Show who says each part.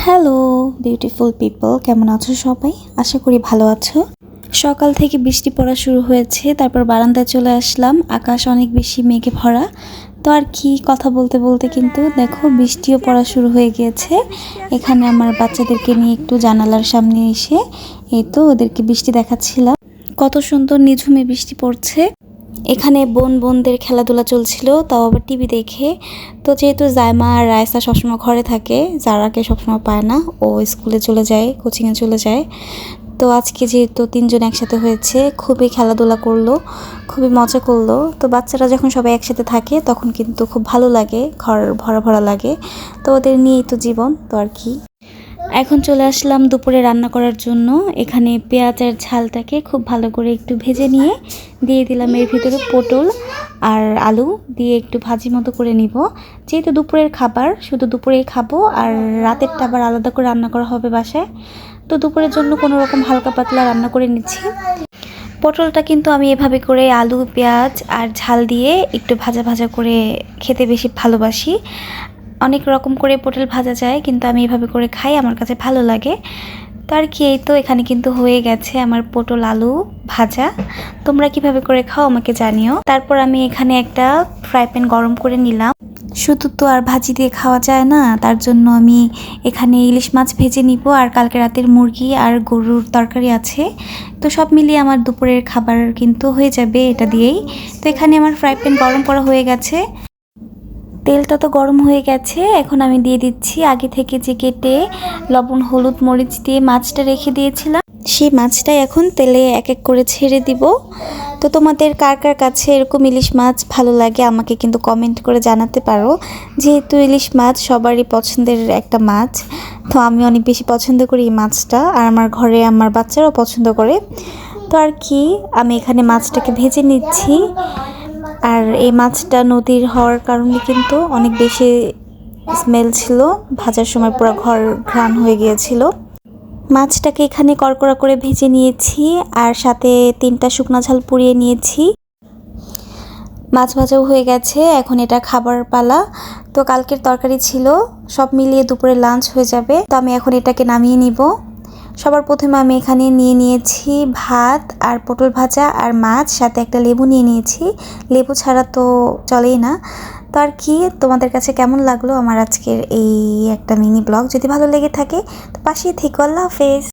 Speaker 1: Hello beautiful people, কেমন আছো সবাই? আশা করি ভালো আছো। সকাল থেকে বৃষ্টি পড়া শুরু হয়েছে, তারপর বারান্দায় চলে আসলাম। আকাশ অনেক বেশি মেঘে ভরা। তো আর কি কথা বলতে বলতে কিন্তু দেখো বৃষ্টিও পড়া শুরু হয়ে গিয়েছে। এখানে আমার বাচ্চাদেরকে নিয়ে একটু জানালার সামনে এসে এই তো ওদেরকে বৃষ্টি দেখাচ্ছিলাম। কত সুন্দর নিঝুমে বৃষ্টি পড়ছে। এখানে বোনদের খেলাধুলা চলছিল, তাও আবার টিভি দেখে। তো যেহেতু জায়মা আর রায়সা সবসময় ঘরে থাকে, জারাকে সবসময় পায় না, ও স্কুলে চলে যায়, কোচিংয়ে চলে যায়। তো আজকে যেহেতু তিনজন একসাথে হয়েছে, খুবই খেলাধুলা করলো, খুবই মজা করলো। তো বাচ্চারা যখন সবাই একসাথে থাকে তখন কিন্তু খুব ভালো লাগে, ঘর ভরা ভরা লাগে। তো ওদের নিয়েই তো জীবন, তো আর কি। এখন চলে আসলাম দুপুরে রান্না করার জন্য। এখানে পেঁয়াজের ঝালটাকে খুব ভালো করে একটু ভেজে নিয়ে দিয়ে দিলাম এর ভিতরে পটল আর আলু দিয়ে একটু ভাজি মতো করে নিব। যেহেতু দুপুরের খাবার, শুধু দুপুরেই খাবো, আর রাতেরটা আবার আলাদা করে রান্না করা হবে বাসায়। তো দুপুরের জন্য কোনো রকম হালকা পাতলা রান্না করে নিচ্ছি। পটলটা কিন্তু আমি এভাবে করে আলু পেঁয়াজ আর ঝাল দিয়ে একটু ভাজা ভাজা করে খেতে বেশি ভালোবাসি। অনেক রকম করে পটল ভাজা যায়, কিন্তু আমি এভাবে করে খাই, আমার কাছে ভালো লাগে। তো আর কি, এই তো এখানে কিন্তু হয়ে গেছে আমার পটল আলু ভাজা। তোমরা কিভাবে করে খাও আমাকে জানিও। তারপর আমি এখানে একটা ফ্রাই প্যান গরম করে নিলাম। শুধু তো আর ভাজি দিয়ে খাওয়া যায় না, তার জন্য আমি এখানে ইলিশ মাছ ভেজে নিব, আর কালকে রাতের মুরগি আর গরুর তরকারি আছে। তো সব মিলিয়ে আমার দুপুরের খাবার কিন্তু হয়ে যাবে এটা দিয়েই। তো এখানে আমার ফ্রাই প্যান গরম করা হয়ে গেছে, তেলটা তো গরম হয়ে গেছে। এখন আমি দিয়ে দিচ্ছি আগে থেকে যে কেটে লবণ হলুদ মরিচ দিয়ে মাছটা রেখে দিয়েছিলাম, সেই মাছটাই এখন তেলে এক এক করে ছেড়ে দিব। তো তোমাদের কার কার কাছে এরকম ইলিশ মাছ ভালো লাগে আমাকে কিন্তু কমেন্ট করে জানাতে পারো। যেহেতু ইলিশ মাছ সবারই পছন্দের একটা মাছ, তো আমি অনেক বেশি পছন্দ করি এই মাছটা, আর আমার ঘরে আমার বাচ্চারাও পছন্দ করে। তো আর কি, আমি এখানে মাছটাকে ভেজে নিচ্ছি। আর এই মাছটা নদীর হওয়ার কারণে কিন্তু অনেক বেশি স্মেল ছিল, ভাজার সময় পুরো ঘর ঘ্রাণ হয়ে গিয়েছিল। মাছটাকে এখানে কড়কড়া করে ভেজে নিয়েছি, আর সাথে 3টা শুকনো ঝাল পুড়িয়ে নিয়েছি। মাছ ভাজাও হয়ে গেছে, এখন এটা খাবার পালা। তো কালকের তরকারি ছিল, সব মিলিয়ে দুপুরে লাঞ্চ হয়ে যাবে। তো আমি এখন এটাকে নামিয়ে নিব। সবার প্রথমে আমি এখানে নিয়ে নিয়েছি ভাত আর পটল ভাজা আর মাছ, সাথে একটা লেবু নিয়ে নিয়েছি। লেবু ছাড়া তো চলেই না। তো আর কি, তোমাদের কাছে কেমন লাগলো আমার আজকের এই একটা মিনি ব্লগ? যদি ভালো লেগে থাকে তো পাশেই থেকো। আল্লাহ হাফেজ।